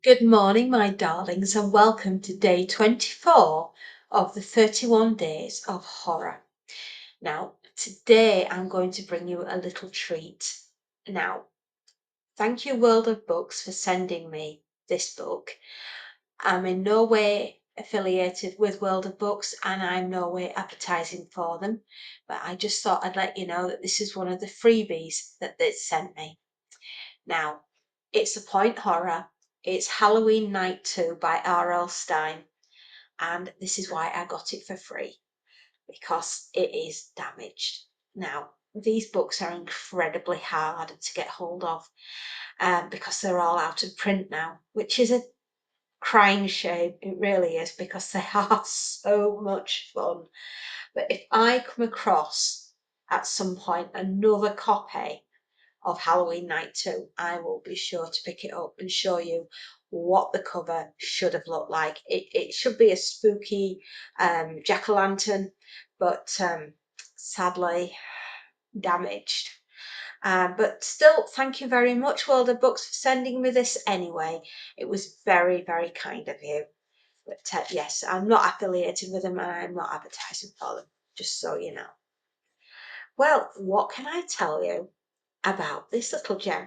Good morning, my darlings, and welcome to day 24 of the 31 Days of Horror. Now, today I'm going to bring you a little treat. Now, thank you, World of Books, for sending me this book. I'm in no way affiliated with World of Books and I'm no way advertising for them, but I just thought I'd let you know that this is one of the freebies that they sent me. Now, it's a point horror. It's Halloween Night 2 by R.L. Stine, and this is why I got it for free, because it is damaged. Now, these books are incredibly hard to get hold of because they're all out of print now, which is a crying shame. It really is, because they are so much fun. But if I come across at some point another copy of Halloween Night 2, I will be sure to pick it up and show you what the cover should have looked like. It should be a spooky jack-o'-lantern, but sadly damaged. But still, thank you very much, World of Books, for sending me this anyway. It was very, very kind of you. But yes, I'm not affiliated with them and I'm not advertising for them, just so you know. Well, what can I tell you about this little gem?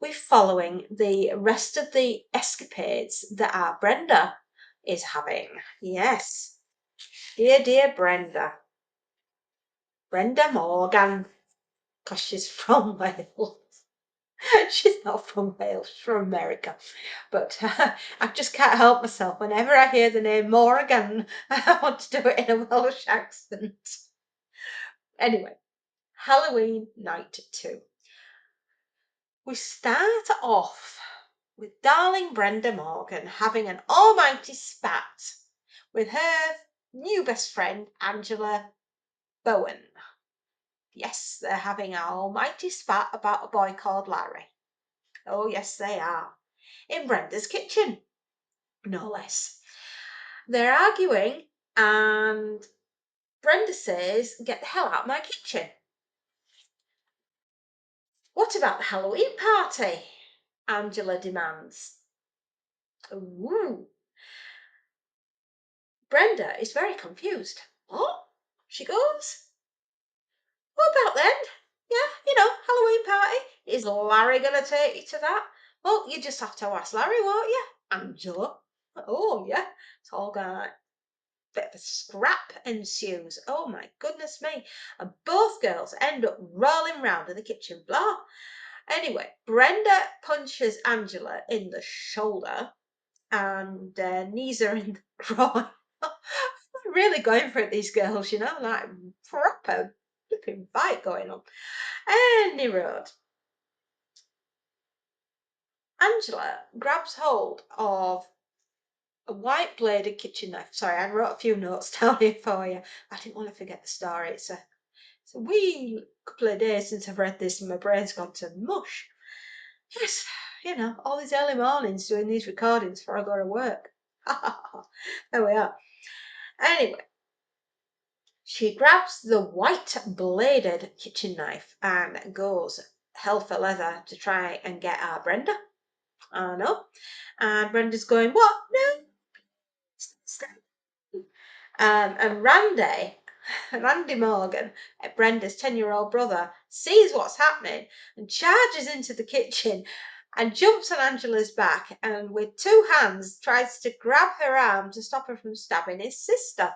We're following the rest of the escapades that our Brenda is having. Yes, dear Brenda. Brenda Morgan, because she's from Wales. She's not from Wales, she's from America. But I just can't help myself. Whenever I hear the name Morgan, I want to do it in a Welsh accent. Anyway, Halloween Night 2. We start off with darling Brenda Morgan having an almighty spat with her new best friend, Angela Bowen. Yes, they're having an almighty spat about a boy called Larry. Oh, yes, they are. In Brenda's kitchen, no less. They're arguing, and Brenda says, "Get the hell out of my kitchen." "What about the Halloween party?" Angela demands. Ooh. Brenda is very confused. "What?" she goes. "What about then? Yeah, Halloween party. Is Larry going to take you to that?" "Well, you just have to ask Larry, won't you?" Angela. "Oh, yeah." It's all going bit of a scrap ensues. Oh my goodness me. And both girls end up rolling round in the kitchen blah. Anyway, Brenda punches Angela in the shoulder and knees her in the groin. Really going for it, these girls, like proper flipping fight going on. Any road, Angela grabs hold of a white bladed kitchen knife. Sorry, I wrote a few notes down here for you. I didn't want to forget the story. It's a wee couple of days since I've read this and my brain's gone to mush. Yes, all these early mornings doing these recordings before I go to work. There we are. Anyway, she grabs the white bladed kitchen knife and goes hell for leather to try and get our Brenda. I know. And Brenda's going, "What? No, stop." And Randy Morgan, Brenda's 10-year-old brother, sees what's happening and charges into the kitchen and jumps on Angela's back and with two hands tries to grab her arm to stop her from stabbing his sister.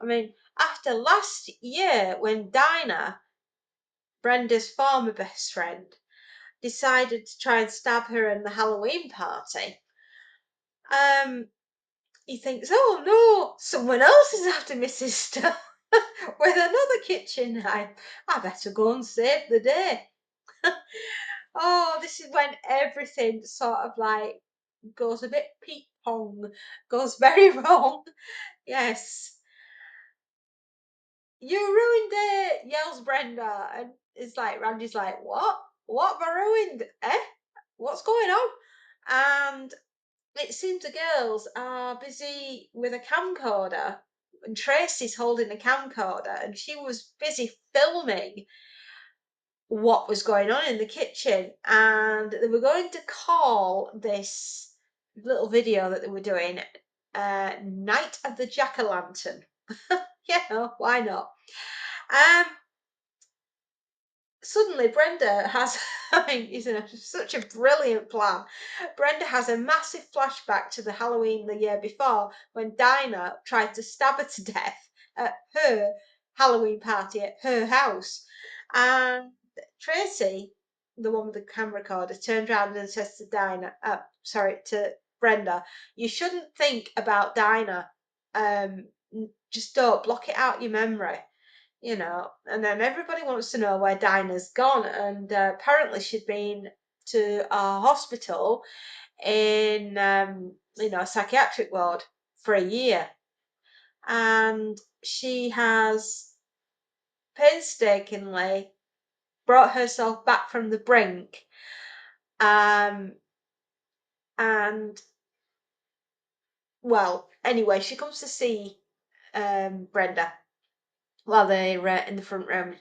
I mean, after last year when Dinah, Brenda's former best friend, decided to try and stab her in the Halloween party, he thinks, "Oh no, someone else is after my sister." With another kitchen knife. I better go and save the day. Oh, this is when everything sort of like goes a bit peep pong, goes very wrong. Yes. "You ruined it," yells Brenda. And it's like, Randy's like, "What? What have I ruined? Eh? What's going on?" And it seems the girls are busy with a camcorder and Tracy's holding a camcorder and she was busy filming what was going on in the kitchen and they were going to call this little video that they were doing, Night of the Jack-o'-lantern. Why not? Um, Suddenly Brenda has, I mean, such a brilliant plan. Brenda has a massive flashback to the Halloween the year before when Dinah tried to stab her to death at her Halloween party at her house. And Tracy, the one with the camera recorder, turned around and says to to Brenda, you shouldn't think about Dinah. Just don't block it out your memory. And then everybody wants to know where Dinah's gone, and apparently she'd been to a hospital in, a psychiatric ward for a year, and she has painstakingly brought herself back from the brink, and well, anyway, she comes to see Brenda while they're in the front room,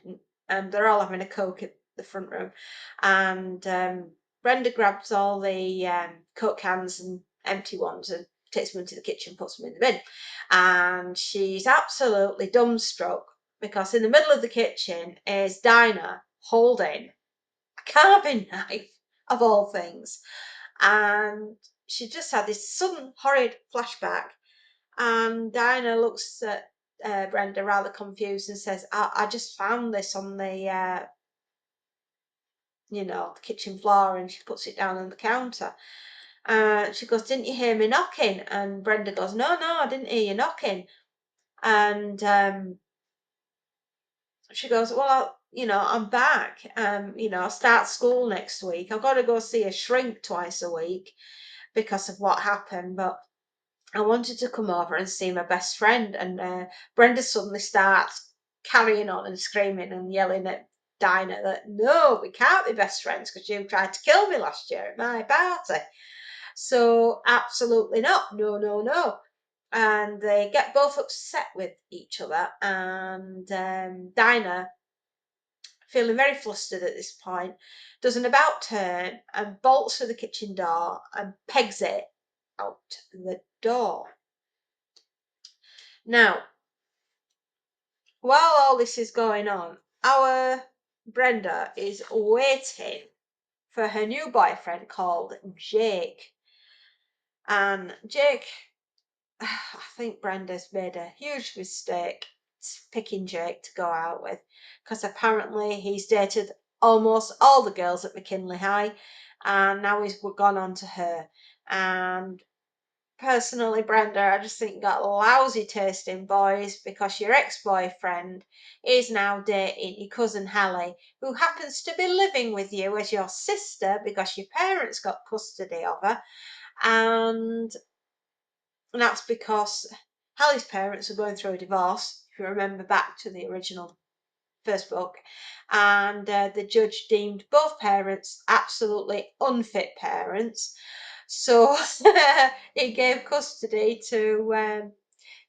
and they're all having a coke at the front room, and Brenda grabs all the coke cans and empty ones and takes them into the kitchen, puts them in the bin, and she's absolutely dumbstruck because in the middle of the kitchen is Dinah holding a carving knife of all things, and she just had this sudden horrid flashback. And Dinah looks at Brenda rather confused and says, I just found this on the kitchen floor, and she puts it down on the counter. She goes, didn't you hear me knocking? And Brenda goes, no, I didn't hear you knocking. And she goes, well, I'm back. I start school next week. I've got to go see a shrink twice a week because of what happened, but I wanted to come over and see my best friend. And Brenda suddenly starts carrying on and screaming and yelling at Dinah that, no, we can't be best friends because you tried to kill me last year at my party. So absolutely not. No, no, no. And they get both upset with each other. And Dinah, feeling very flustered at this point, does an about turn and bolts through the kitchen door and pegs it out the door. Now, while all this is going on, our Brenda is waiting for her new boyfriend called Jake. And Jake, I think Brenda's made a huge mistake picking Jake to go out with, because apparently he's dated almost all the girls at McKinley High, and now he's gone on to her. And personally, Brenda, I just think you got lousy taste in boys, because your ex-boyfriend is now dating your cousin Hallie, who happens to be living with you as your sister because your parents got custody of her. And that's because Hallie's parents are going through a divorce, if you remember back to the original first book, and the judge deemed both parents absolutely unfit parents. So he gave custody to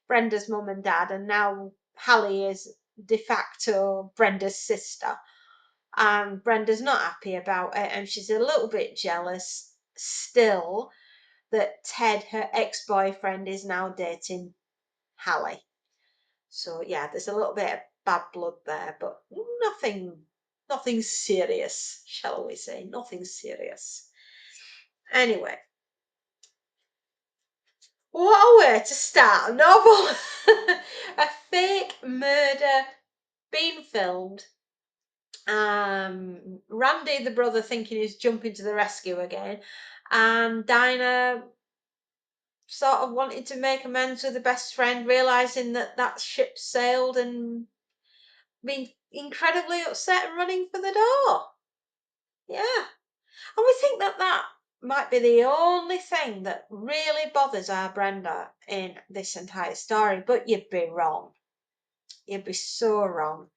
Brenda's mum and dad, and now Hallie is de facto Brenda's sister. And Brenda's not happy about it, and she's a little bit jealous still that Ted, her ex-boyfriend, is now dating Hallie. So yeah, there's a little bit of bad blood there, but nothing serious, shall we say? Nothing serious. Anyway, what a way to start a novel! A fake murder being filmed. Randy, the brother, thinking he's jumping to the rescue again, and Dinah sort of wanting to make amends with the best friend, realizing that ship sailed, and being incredibly upset and running for the door. Yeah. And we think that might be the only thing that really bothers our Brenda in this entire story, but you'd be wrong. You'd be so wrong.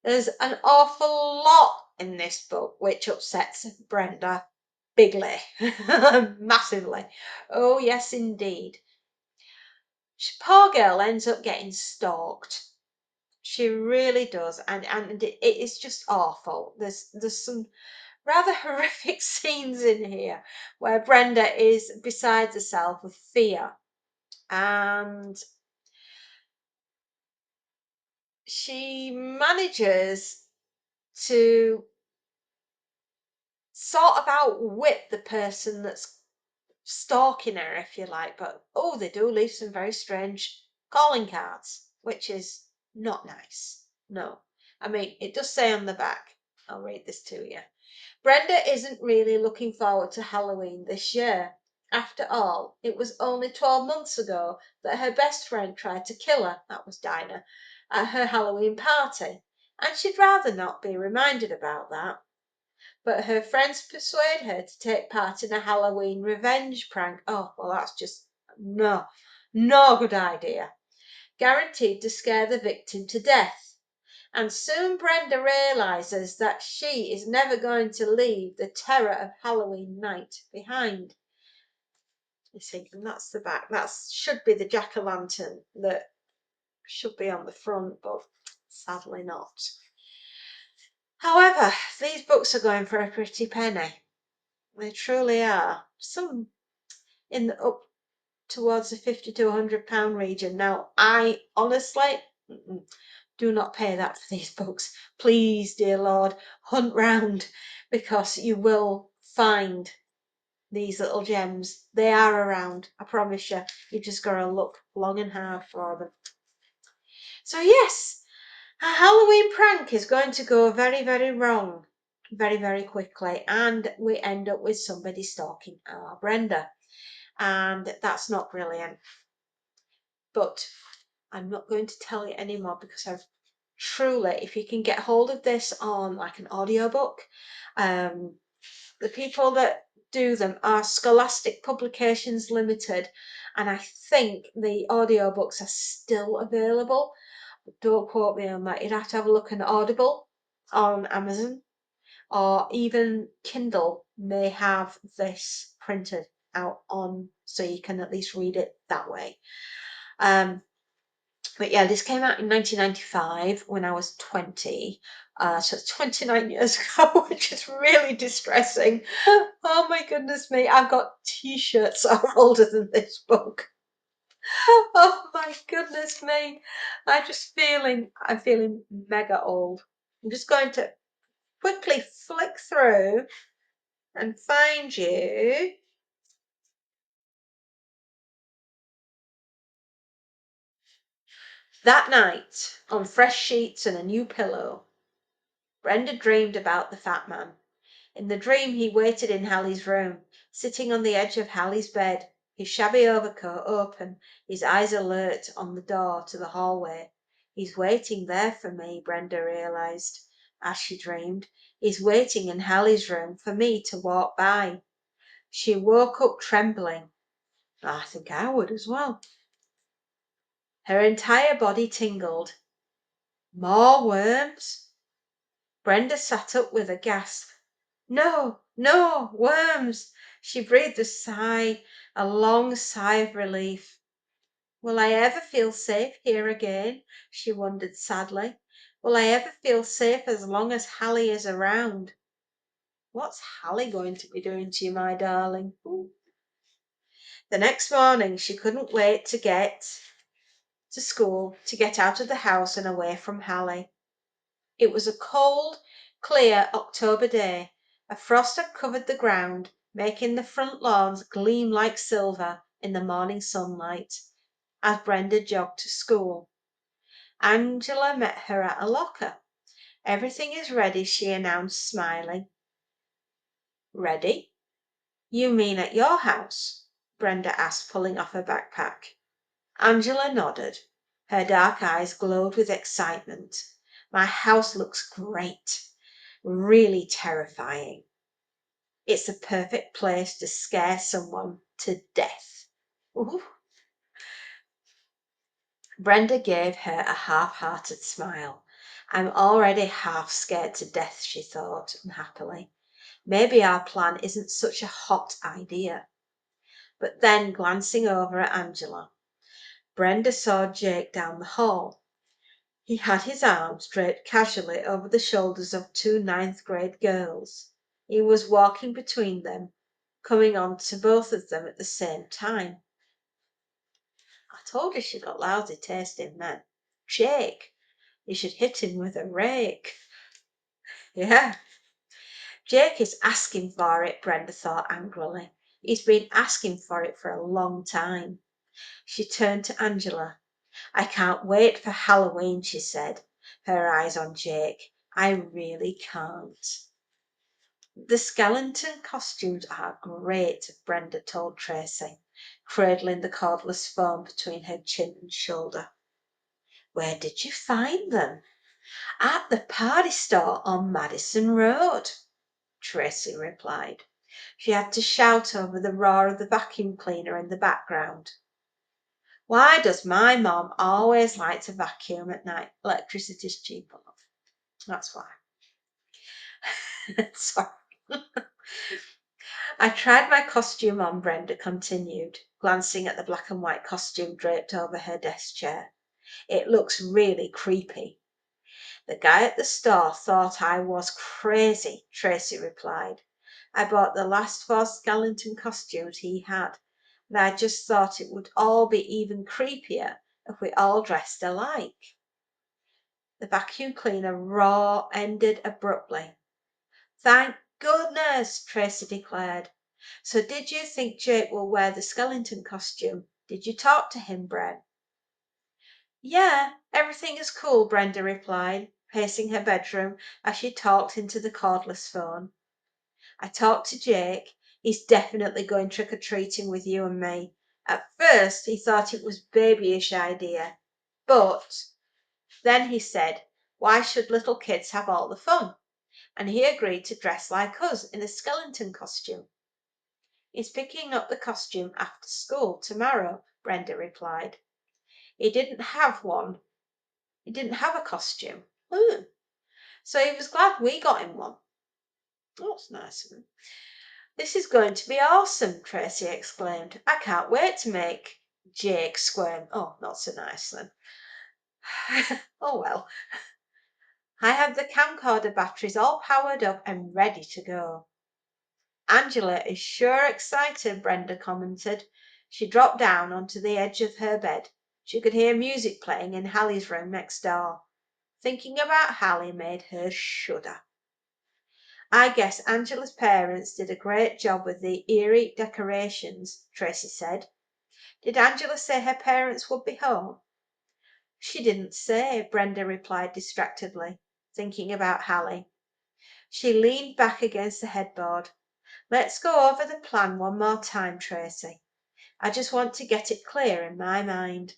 There's an awful lot in this book which upsets Brenda bigly, massively. Oh, yes, indeed. Poor girl ends up getting stalked. She really does, and it is just awful. There's some rather horrific scenes in here where Brenda is beside herself with fear, and she manages to sort of outwit the person that's stalking her, if you like. But oh, they do leave some very strange calling cards, which is not nice. No. I mean, it does say on the back, I'll read this to you. Brenda isn't really looking forward to Halloween this year. After all, it was only 12 months ago that her best friend tried to kill her, that was Dinah, at her Halloween party, and she'd rather not be reminded about that. But her friends persuade her to take part in a Halloween revenge prank. Oh, well, that's just no good idea. Guaranteed to scare the victim to death. And soon Brenda realises that she is never going to leave the terror of Halloween night behind. You see, and that's the back. That should be the jack-o'-lantern that should be on the front, but sadly not. However, these books are going for a pretty penny. They truly are. Some in the up towards the £50 to £100 region. Now, I honestly do not pay that for these books. Please, dear Lord, hunt round, because you will find these little gems. They are around, I promise you. You just got to look long and hard for them. So yes, a Halloween prank is going to go very, very wrong very, very quickly, and we end up with somebody stalking our Brenda, and that's not brilliant. But I'm not going to tell you anymore, because I've truly, if you can get hold of this on like an audiobook, the people that do them are Scholastic Publications Limited, and I think the audiobooks are still available. Don't quote me on that. You'd have to have a look at Audible on Amazon, or even Kindle may have this printed out on, so you can at least read it that way. But yeah, this came out in 1995 when I was 20. So it's 29 years ago, which is really distressing. Oh my goodness me, I've got t-shirts that are older than this book. Oh my goodness me. I'm feeling mega old. I'm just going to quickly flick through and find you. That night, on fresh sheets and a new pillow, Brenda dreamed about the fat man. In the dream he waited in Hallie's room, sitting on the edge of Hallie's bed, his shabby overcoat open, his eyes alert on the door to the hallway. He's waiting there for me, Brenda realised, as she dreamed. He's waiting in Hallie's room for me to walk by. She woke up trembling. I think I would as well. Her entire body tingled. More worms? Brenda sat up with a gasp. No, no, worms! She breathed a sigh, a long sigh of relief. Will I ever feel safe here again? She wondered sadly. Will I ever feel safe as long as Hallie is around? What's Hallie going to be doing to you, my darling? Ooh. The next morning she couldn't wait to get to school, to get out of the house and away from Hallie. It was a cold, clear October day. A frost had covered the ground, making the front lawns gleam like silver in the morning sunlight. As Brenda jogged to school, Angela met her at a locker. Everything is ready, she announced, smiling. Ready? You mean at your house? Brenda asked, pulling off her backpack. Angela nodded. Her dark eyes glowed with excitement. My house looks great. Really terrifying. It's the perfect place to scare someone to death. Ooh. Brenda gave her a half-hearted smile. I'm already half scared to death, she thought unhappily. Maybe our plan isn't such a hot idea. But then, glancing over at Angela, Brenda saw Jake down the hall. He had his arms draped casually over the shoulders of two ninth-grade girls. He was walking between them, coming on to both of them at the same time. I told you she got lousy taste in men. Jake, you should hit him with a rake. Yeah. Jake is asking for it, Brenda thought angrily. He's been asking for it for a long time. She turned to Angela. I can't wait for Halloween, she said, her eyes on Jake. I really can't. The skeleton costumes are great, Brenda told Tracy, cradling the cordless foam between her chin and shoulder. Where did you find them? At the party store on Madison Road, Tracy replied. She had to shout over the roar of the vacuum cleaner in the background. Why does my mom always like to vacuum at night? Electricity's cheap enough. That's why. Sorry. I tried my costume on, Brenda continued, glancing at the black and white costume draped over her desk chair. It looks really creepy. The guy at the store thought I was crazy, Tracy replied. I bought the last 4 skeleton costumes he had, and I just thought it would all be even creepier if we all dressed alike. The vacuum cleaner roar ended abruptly. Thank goodness, Tracy declared. So did you think Jake will wear the skeleton costume? Did you talk to him, Bren? Yeah, everything is cool, Brenda replied, pacing her bedroom as she talked into the cordless phone. I talked to Jake. He's definitely going trick-or-treating with you and me. At first, he thought it was a babyish idea, but then he said, why should little kids have all the fun? And he agreed to dress like us in a skeleton costume. He's picking up the costume after school tomorrow, Brenda replied. He didn't have one. He didn't have a costume. So he was glad we got him one. That's nice of him. This is going to be awesome, Tracy exclaimed. I can't wait to make Jake squirm. Oh, not so nice then. Oh well. I have the camcorder batteries all powered up and ready to go. Angela is sure excited, Brenda commented. She dropped down onto the edge of her bed. She could hear music playing in Hallie's room next door. Thinking about Hallie made her shudder. I guess Angela's parents did a great job with the eerie decorations, Tracy said. Did Angela say her parents would be home? She didn't say, Brenda replied distractedly, thinking about Hallie. She leaned back against the headboard. Let's go over the plan one more time, Tracy. I just want to get it clear in my mind.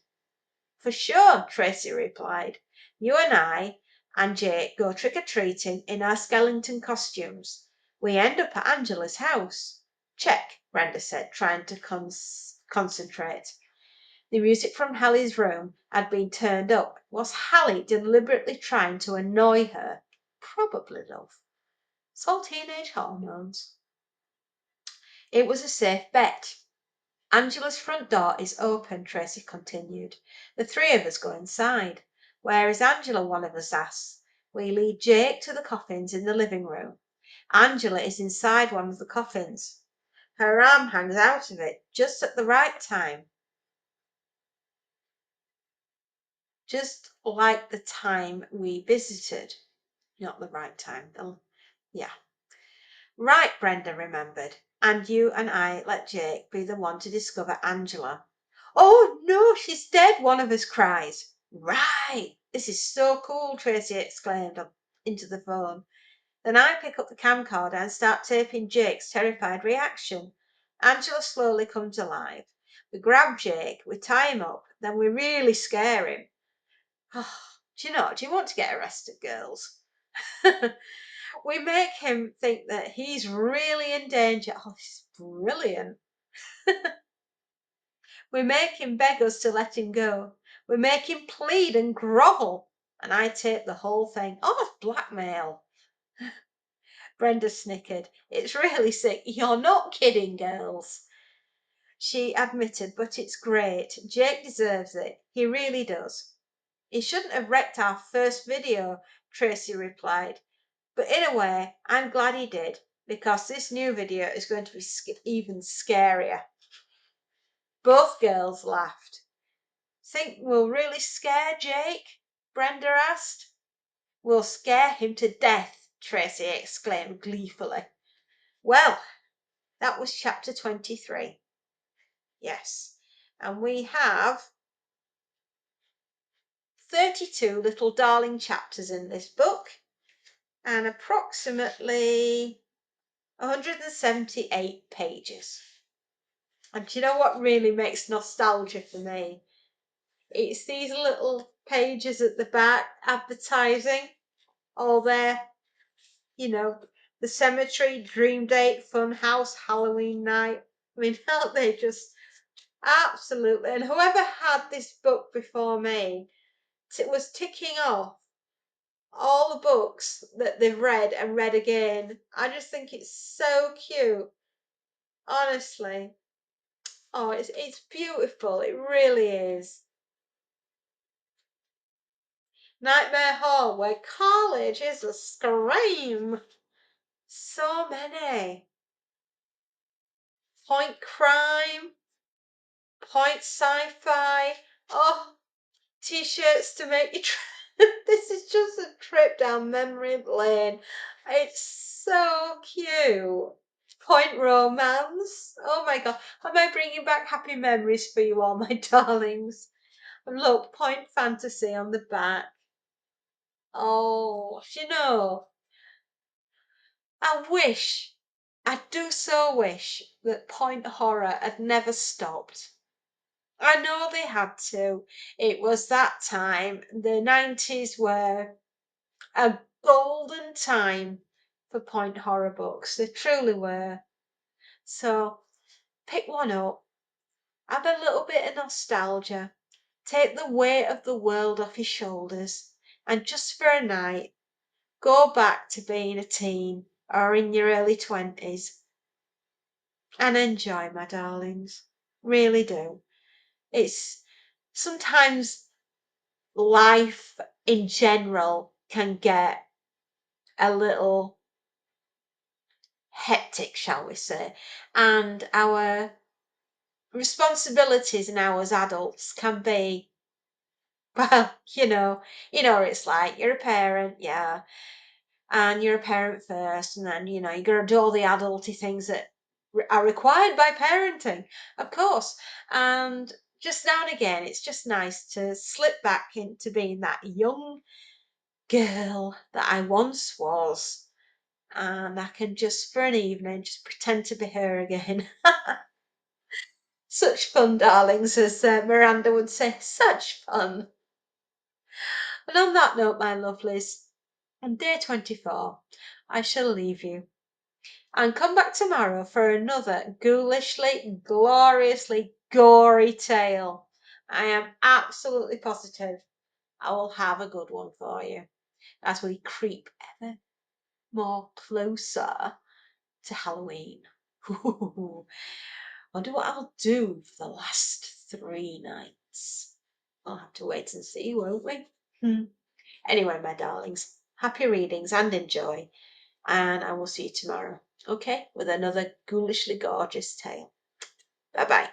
For sure, Tracy replied. You and I and Jake go trick-or-treating in our skeleton costumes. We end up at Angela's house. Check, Brenda said, trying to concentrate. The music from Hallie's room had been turned up. Was Hallie deliberately trying to annoy her? Probably, love. It's all teenage hormones. It was a safe bet. Angela's front door is open, Tracy continued. The 3 of us go inside. Where is Angela? One of us asked. We lead Jake to the coffins in the living room. Angela is inside one of the coffins. Her arm hangs out of it just at the right time. Just like the time we visited. Not the right time. Yeah. Right, Brenda remembered. And you and I let Jake be the one to discover Angela. Oh, no, she's dead, one of us cries. Right, this is so cool, Tracy exclaimed into the phone. Then I pick up the camcorder and start taping Jake's terrified reaction. Angela slowly comes alive. We grab Jake, we tie him up, then we really scare him. Oh, do you want to get arrested, girls? We make him think that he's really in danger. Oh, this is brilliant. We make him beg us to let him go. We make him plead and grovel. And I tape the whole thing. Oh, that's blackmail. Brenda snickered. It's really sick. You're not kidding, girls. She admitted, but it's great. Jake deserves it. He really does. He shouldn't have wrecked our first video, Tracy replied. But in a way, I'm glad he did. because this new video is going to be even scarier. Both girls laughed. Think we'll really scare Jake? Brenda asked. We'll scare him to death, Tracy exclaimed gleefully. Well, that was chapter 23. Yes, and we have 32 little darling chapters in this book and approximately 178 pages. And do you know what really makes nostalgia for me? It's these little pages at the back advertising all their, the cemetery, dream date, fun house, Halloween night. I mean, aren't they just absolutely? And whoever had this book before me was ticking off all the books that they've read and read again. I just think it's so cute, honestly. Oh, it's beautiful. It really is. Nightmare Hall, where college is a scream. So many. Point crime, point sci-fi. Oh, t-shirts to make you this is just a trip down memory lane. It's so cute. Point romance. Oh my god, am I bringing back happy memories for you all, my darlings? And look, point fantasy on the back. Oh, I do so wish that point horror had never stopped. I know they had to. It was that time. The 90s were a golden time for point horror books. They truly were. So pick one up, have a little bit of nostalgia, take the weight of the world off your shoulders, and just for a night, go back to being a teen or in your early 20s and enjoy, my darlings. Really do. It's sometimes life in general can get a little hectic, shall we say, and our responsibilities now as adults can be, well, what it's like. You're a parent, yeah, and you're a parent first, and then, you got to do all the adulty things that are required by parenting, of course. And just now and again, it's just nice to slip back into being that young girl that I once was. And I can just, for an evening, just pretend to be her again. Such fun, darlings, as Miranda would say. Such fun. And on that note, my lovelies, on day 24, I shall leave you and come back tomorrow for another ghoulishly, gloriously gory tale. I am absolutely positive I will have a good one for you as we creep ever more closer to Halloween. Wonder what I'll do for the last 3 nights. We'll have to wait and see, won't we? Anyway, my darlings, happy readings and enjoy, and I will see you tomorrow, okay, with another ghoulishly gorgeous tale. Bye bye.